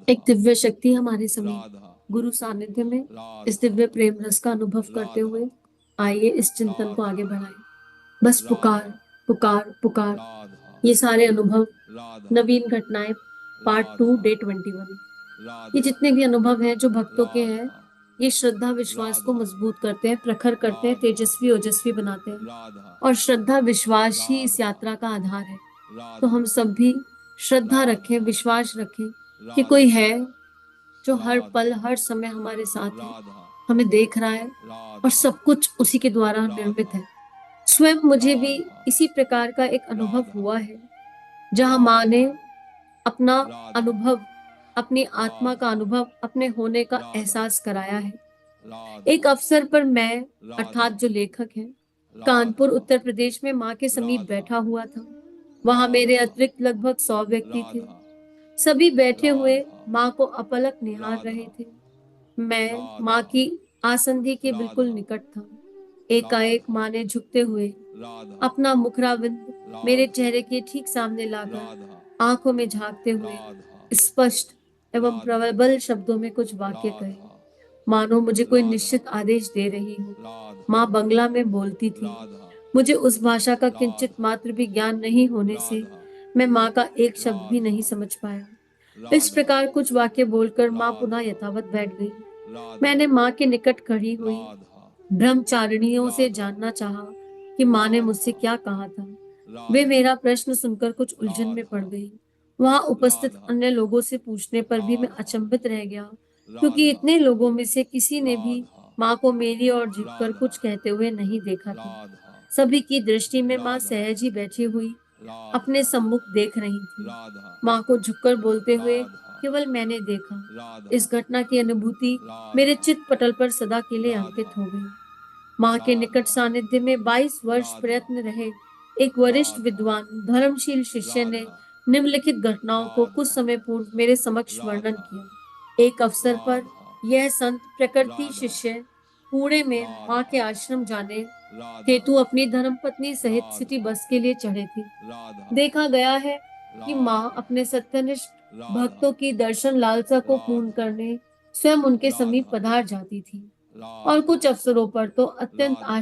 एक दिव्य शक्ति हमारे समीप, राधा गुरु सानिध्य में इस राधा दिव्य प्रेम रस का अनुभव करते राधा हुए आइए इस चिंतन को राधा आगे बढ़ाएं। बस पुकार, राधा पुकार, पुकार। राधा ये सारे अनुभव, राधा नवीन घटनाएं, पार्ट टू, राधा डे 21। ये राधा जितने भी अनुभव हैं जो भक्तों के हैं, राधा ये श्रद्धा विश्वास को राधा मजबूत करते हैं, प्रखर करते हैं, राधा तेजस्वी ओजस्वी बनाते हैं। राधा और श्रद्धा विश्वास ही इस राधा यात्रा का आधार है। तो राधा हम सब भी श्रद्धा रखें, राधा विश्वास रखें कि कोई राधा है जो हर राधा पल हर समय हमारे साथ है, राधा हमें देख रहा है और राधा सब कुछ उसी के द्वारा निर्मित राधा है। स्वयं मुझे भी राधा इसी प्रकार का एक अनुभव राधा हुआ है, जहां माँ राधा ने अपना राधा अनुभव, अपनी आत्मा राधा का अनुभव, अपने होने का राधा एहसास कराया है। राधा एक अवसर पर मैं, राधा अर्थात जो लेखक है, कानपुर राधा उत्तर प्रदेश में माँ के समीप राधा बैठा हुआ था। वहां मेरे राधा अतिरिक्त लगभग 100 व्यक्ति थे। राधा सभी बैठे हुए राधा माँ को अपलक निहार राधा रहे थे। मैं माँ राधा की आसंधी के बिल्कुल राधा निकट था। एकाएक राधा माँ ने झुकते हुए राधा अपना मुखराविंद मेरे राधा चेहरे के ठीक सामने लाकर राधा आंखों में झांकते हुए राधा स्पष्ट एवं राधा प्रबल शब्दों में कुछ वाक्य कहे, राधा मानो मुझे कोई राधा निश्चित आदेश दे रही हो। राधा माँ बंगला में बोलती थी। राधा मुझे उस भाषा का किंचित राधा मात्र भी ज्ञान नहीं होने से राधा मैं माँ का एक शब्द भी राधा नहीं समझ पाया। इस राधा प्रकार कुछ वाक्य बोलकर माँ पुनः राधा यथावत बैठ गई। राधा मैंने माँ के निकट खड़ी हुई राधा ब्रह्मचारिणियों से राधा जानना चाहा कि माँ ने मुझसे राधा क्या कहा था। वे राधा मेरा प्रश्न सुनकर कुछ उलझन में पड़ राधा गई। वहां उपस्थित राधा अन्य लोगों से पूछने पर भी मैं राधा अचंभित रह गया, क्योंकि राधा इतने लोगों में से किसी ने भी राधा माँ को मेरी ओर झुककर राधा कुछ कहते हुए नहीं देखा था। राधा सभी की दृष्टि में माँ राधा सहज ही बैठी हुई राधा अपने सम्मुख देख रही थी। राधा माँ को झुककर बोलते हुए राधा केवल मैंने देखा। राधा इस घटना की अनुभूति मेरे राधा चित्त पटल पर सदा के लिए राधा अंकित हो गई। माँ के निकट राधा सानिध्य में 22 वर्ष राधा प्रयत्न रहे एक वरिष्ठ राधा विद्वान धर्मशील शिष्य ने राधा निम्नलिखित घटनाओं को कुछ राधा समय पूर्व मेरे समक्ष वर्णन राधा किया। एक अवसर पर राधा यह संत प्रकृति राधा शिष्य पुणे में माँ के राधा आश्रम जाने राधा हेतु अपनी धर्मपत्नी सहित सिटी राधा बस के लिए चढ़े थे। राधा देखा गया है कि माँ राधा अपने सत्यनिष्ठ राधा भक्तों की दर्शन लालसा को पूर्ण राधा करने स्वयं उनके समीप राधा पधार जाती थी। और राधा कुछ अवसरों पर तो अत्यंत राधा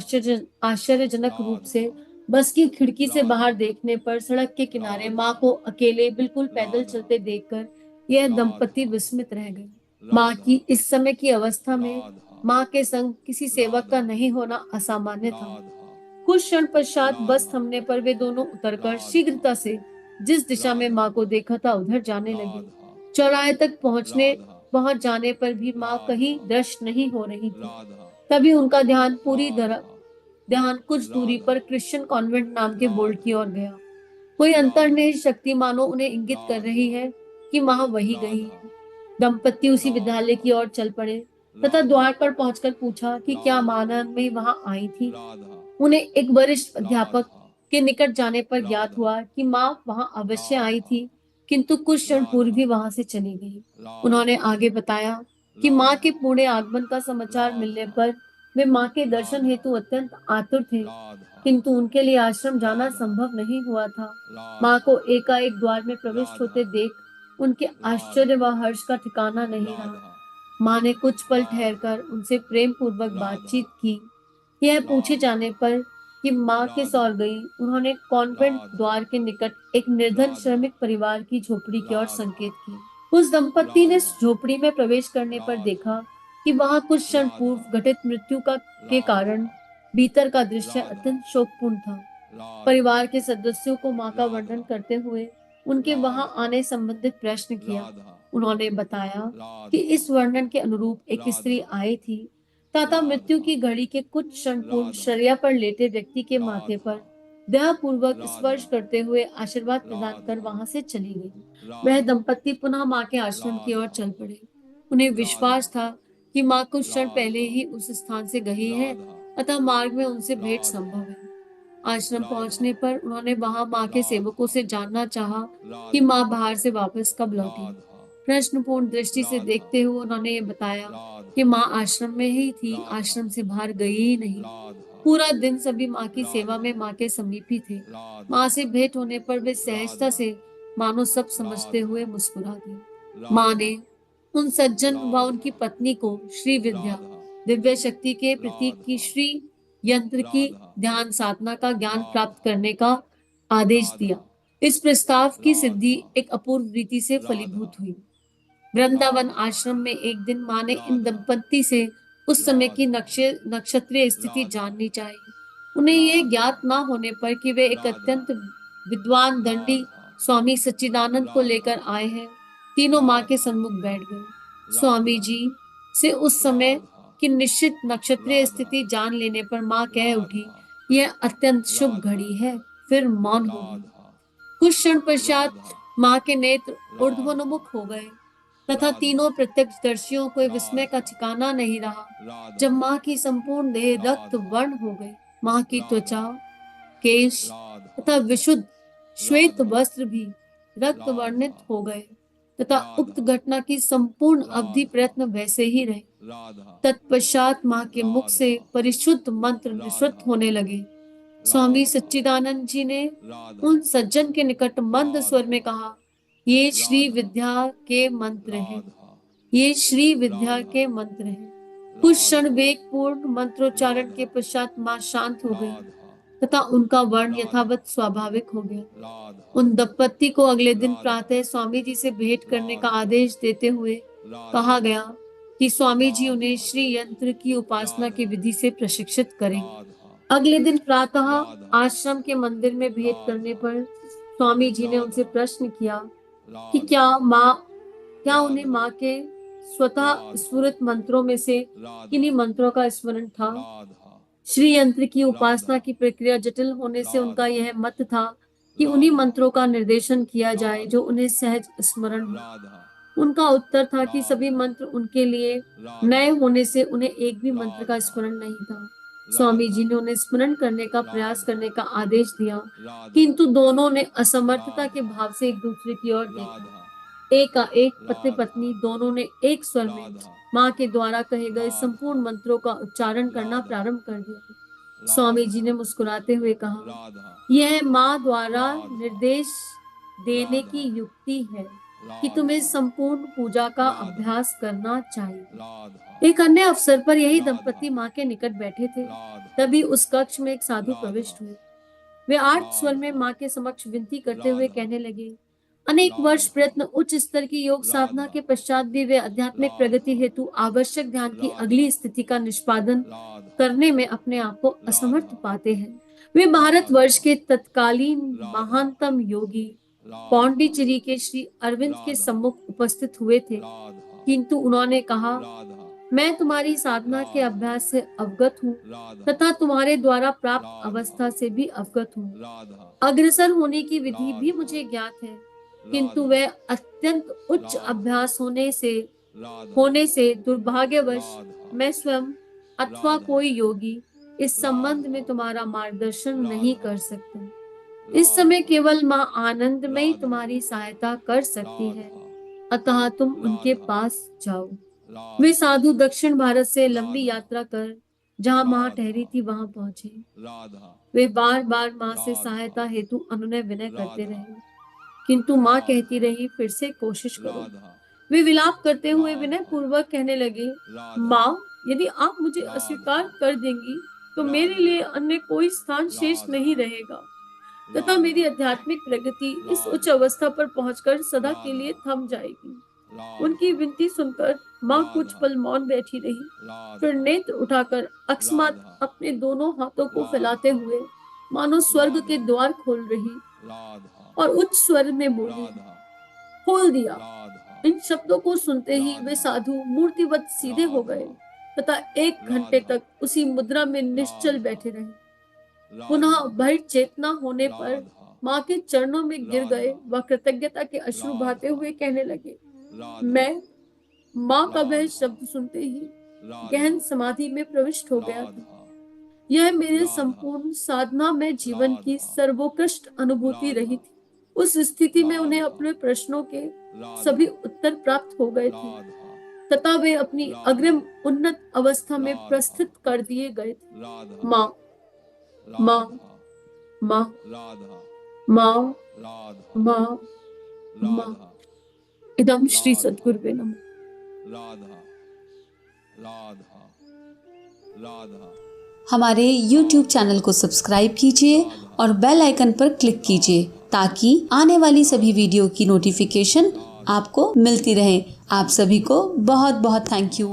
आश्चर्यजनक रूप राधा से बस की खिड़की से राधा बाहर देखने पर सड़क के किनारे राधा माँ को अकेले बिल्कुल पैदल राधा चलते देखकर यह दंपति राधा विस्मित रह गए। माँ राधा की इस समय की अवस्था में राधा माँ के संग किसी सेवक का राधा नहीं होना असामान्य था। राधा कुछ क्षण पश्चात बस राधा थमने पर वे दोनों उतरकर राधा शीघ्रता से जिस दिशा में राधा माँ को देखा था उधर जाने लगे। राधा चौराहे तक राधा पहुंच जाने पर भी माँ कहीं राधा दृश्य नहीं हो रही थी। राधा तभी उनका राधा ध्यान कुछ दूरी राधा पर क्रिश्चियन कॉन्वेंट नाम के बोर्ड राधा की ओर गया। कोई राधा अंतर्निहित शक्ति मानो उन्हें इंगित कर रही है कि माँ वही गई राधा है। दंपति उसी राधा विद्यालय की ओर चल पड़े तथा राधा द्वार पर पहुंचकर पूछा कि क्या राधा मानव में वहां आई थी। राधा उन्हें एक वरिष्ठ अध्यापक राधा के निकट जाने पर ज्ञात राधा हुआ कि माँ वहां अवश्य आई राधा थी, किंतु कुछ क्षण पूर्व राधा ही वहां से चली गई। राधा उन्होंने आगे बताया कि माँ राधा के पुणे आगमन का समाचार मिलने राधा पर वे माँ के दर्शन राधा हेतु अत्यंत आतुर थे, राधा किंतु उनके लिए आश्रम जाना राधा संभव नहीं हुआ था। माँ राधा को एकाएक द्वार में प्रविष्ट राधा होते देख उनके राधा आश्चर्य व हर्ष का ठिकाना नहीं रहा। राधा माँ ने कुछ पल राधा ठहरकर उनसे प्रेम पूर्वक राधा बातचीत की। यह पूछे राधा जाने पर कि माँ किस राधा ओर गई, उन्होंने कॉन्वेंट राधा द्वार के निकट एक निर्धन राधा श्रमिक परिवार की झोपड़ी की ओर राधा संकेत किया। उस दंपति ने राधा इस झोपड़ी में प्रवेश करने पर राधा देखा कि वहां कुछ क्षण राधा पूर्व घटित मृत्यु का के राधा कारण भीतर का दृश्य राधा अत्यंत शोकपूर्ण था। राधा परिवार के सदस्यों को माँ का वर्णन राधा करते हुए उनके वहां राधा आने संबंधित प्रश्न किया। राधा उन्होंने बताया कि राधा इस वर्णन के अनुरूप एक स्त्री राधा आई थी तथा मृत्यु राधा की घड़ी के कुछ क्षण पूर्व राधा शैया पर लेटे व्यक्ति के माथे राधा पर दयापूर्वक राधा स्पर्श करते हुए आशीर्वाद प्रदान कर राधा वहां से चली गई। वह राधा दंपति पुनः माँ के आश्रम की ओर राधा चल पड़े। उन्हें विश्वास राधा था कि माँ कुछ क्षण पहले राधा ही उस स्थान से गई है, राधा अतः मार्ग में उनसे भेंट राधा संभव है। आश्रम राधा पहुंचने पर उन्होंने वहां माँ के सेवकों राधा से जानना चाहा कि राधा माँ बाहर से वापस कब लौटी। राधा प्रश्नपूर्ण दृष्टि से राधा देखते हुए उन्होंने ये बताया कि राधा माँ आश्रम में ही थी, राधा आश्रम से बाहर गई ही नहीं। राधा पूरा दिन सभी माँ की सेवा राधा में माँ के समीप ही थे। राधा माँ से भेंट होने पर वे सहजता राधा से मानो सब समझते राधा हुए मुस्कुरा दी। माँ राधा ने उन सज्जन व उनकी राधा पत्नी को श्री विद्या राधा दिव्य शक्ति के प्रतीक की राधा श्री यंत्र की राधा ध्यान साधना का ज्ञान प्राप्त राधा करने का आदेश दिया। राधा इस प्रस्ताव की सिद्धि राधा एक अपूर्व रीति से राधा फलीभूत हुई। वृंदावन राधा आश्रम में एक दिन माँ ने इन राधा दंपत्ति से उस समय की राधा नक्षत्रीय स्थिति राधा जाननी चाहिए। उन्हें यह राधा ज्ञात न होने पर कि वे एक राधा अत्यंत विद्वान दंडी राधा स्वामी सच्चिदानंद को राधा लेकर आए हैं, तीनों माँ के राधा सम्मुख बैठ गए। स्वामी राधा जी से उस समय राधा की निश्चित नक्षत्रीय राधा स्थिति जान लेने पर माँ कह उठी, राधा यह अत्यंत शुभ राधा घड़ी है। फिर मौन हो गई। राधा कुछ क्षण पश्चात राधा माँ के नेत्र राधा ऊर्ध्वोन्मुख हो गए तथा राधा तीनों प्रत्यक्षदर्शियों को विस्मय का राधा ठिकाना नहीं रहा राधा जब माँ की संपूर्ण देह रक्त राधा वर्ण हो गई। माँ की त्वचा, राधा केश राधा तथा विशुद्ध श्वेत राधा वस्त्र भी रक्त वर्णित राधा हो गए तथा उक्त राधा घटना की संपूर्ण अवधि राधा प्रयत्न वैसे ही रहे। राधा तत्पश्चात माँ के मुख से राधा परिशुद्ध मंत्र निःसृत राधा होने लगे। स्वामी राधा सच्चिदानंद जी ने राधा उन सज्जन के निकट मंद स्वर में राधा कहा, ये श्री राधा विद्या के मंत्र हैं, राधा ये श्री विद्या राधा के मंत्र हैं। कुछ क्षण राधा वेगपूर्ण मंत्रोच्चारण के राधा पश्चात माँ शांत हो गई राधा तथा उनका वर्ण राधा यथावत स्वाभाविक हो गया। राधा उन दंपत्ति को अगले दिन राधा प्रातः स्वामी जी से भेंट करने का राधा आदेश देते हुए राधा कहा गया कि स्वामी जी उन्हें राधा श्री यंत्र की उपासना की राधा विधि से प्रशिक्षित करेंगे। राधा अगले दिन प्रातः राधा आश्रम के मंदिर में भेंट करने राधा पर स्वामी जी ने उनसे राधा प्रश्न किया कि राधा क्या उन्हें राधा माँ के स्वतः राधा स्फुरित मंत्रों में से राधा किन्हीं मंत्रों का स्मरण था। राधा श्री यंत्र की राधा उपासना की प्रक्रिया जटिल होने से उनका राधा यह मत था कि उन्हीं राधा मंत्रों का निर्देशन किया जाए जो राधा उन्हें सहज स्मरण हो। राधा उनका उत्तर था कि सभी राधा मंत्र उनके लिए राधा नए होने से उन्हें एक भी मंत्र का राधा स्मरण नहीं था। स्वामी राधा जी ने उन्हें स्मरण करने का प्रयास राधा करने का आदेश दिया, राधा किंतु दोनों ने असमर्थता के राधा भाव से एक दूसरे की ओर देखा। राधा एकाएक पति राधा पत्नी दोनों ने एक स्वर में राधा माँ के द्वारा कहे गए राधा संपूर्ण मंत्रों का उच्चारण करना राधा प्रारंभ कर दिया। स्वामी जी राधा ने मुस्कुराते हुए कहा, राधा यह माँ द्वारा राधा निर्देश देने की राधा युक्ति है कि तुम्हें राधा संपूर्ण पूजा का राधा अभ्यास करना चाहिए। राधा एक अन्य अवसर पर यही राधा दंपति माँ के निकट बैठे थे। राधा तभी उस कक्ष में एक साधु राधा प्रविष्ट हुए। वे आर्त स्वर में राधा माँ के समक्ष विनती करते हुए राधा कहने लगे, अनेक वर्ष राधा प्रयत्न उच्च स्तर की योग साधना राधा के पश्चात भी वे आध्यात्मिक प्रगति राधा हेतु आवश्यक ध्यान की राधा अगली स्थिति का निष्पादन राधा करने में अपने आप को असमर्थ राधा पाते हैं। वे राधा भारतवर्ष के तत्कालीन राधा महानतम योगी राधा पौंडीचेरी के श्री अरविंद के राधा सम्मुख उपस्थित हुए थे, राधा किंतु उन्होंने कहा, राधा मैं तुम्हारी साधना के राधा अभ्यास से अवगत हूँ राधा तथा तुम्हारे द्वारा प्राप्त राधा अवस्था से भी अवगत हूँ। राधा अग्रसर होने की विधि भी राधा मुझे ज्ञात है, किंतु राधा वह अत्यंत उच्च राधा अभ्यास राधा होने से दुर्भाग्यवश राधा मैं स्वयं अथवा राधा कोई योगी इस संबंध में राधा तुम्हारा मार्गदर्शन नहीं राधा कर सकता। इस समय राधा केवल माँ आनंदमयी राधा तुम्हारी सहायता कर सकती है, राधा अतः तुम उनके राधा पास जाओ। वे राधा साधु दक्षिण भारत से लंबी राधा यात्रा कर जहाँ माँ राधा ठहरी थी वहां पहुंचे। राधा वे बार बार माँ से राधा सहायता हेतु अनुनय विनय करते राधा रहे, किंतु माँ कहती राधा रही, फिर से कोशिश करो। राधा वे विलाप करते हुए विनय राधा पूर्वक कहने लगे, राधा माँ, यदि आप मुझे राधा अस्वीकार कर देंगी तो मेरे राधा लिए अन्य कोई स्थान शेष राधा नहीं रहेगा तथा राधा मेरी आध्यात्मिक प्रगति इस उच्च राधा अवस्था पर पहुंचकर सदा के लिए राधा थम जाएगी। उनकी राधा विनती सुनकर माँ कुछ राधा पल मौन बैठी रही, फिर राधा नेत्र उठाकर अकस्मात राधा अपने दोनों हाथों को फैलाते राधा हुए मानो स्वर्ग के राधा द्वार खोल रही राधा और उच्च स्वर में बोली, राधा खोल दिया। राधा इन शब्दों को सुनते ही वे राधा साधु मूर्तिवत सीधे हो राधा गए तथा 1 घंटे राधा तक उसी मुद्रा में निश्चल राधा बैठे रहे। पुनः राधा भय चेतना होने पर राधा माँ के चरणों में गिर गए राधा व कृतज्ञता के अश्रु बहाते राधा हुए कहने लगे, राधा मैं माँ का वह राधा शब्द सुनते ही राधा गहन समाधि में प्रविष्ट हो गया था। राधा यह मेरे राधा संपूर्ण साधना में जीवन की राधा सर्वोत्कृष्ट अनुभूति रही राधा थी। उस स्थिति में उन्हें राधा अपने प्रश्नों के राधा सभी उत्तर प्राप्त हो गए थे राधा तथा वे अपनी अग्रिम उन्नत अवस्था में राधा प्रस्थित कर दिए गए थे। राधा माँ, माँ, राधा माँ, राधा माँ, राधा माँ, माँ। राधा इदम श्री राधा सद्गुरुवे नमः। राधा राधा राधा। हमारे YouTube चैनल को सब्सक्राइब कीजिए और बेल आइकन पर क्लिक कीजिए ताकि आने वाली सभी वीडियो की नोटिफिकेशन आपको मिलती रहे। आप सभी को बहुत बहुत थैंक यू।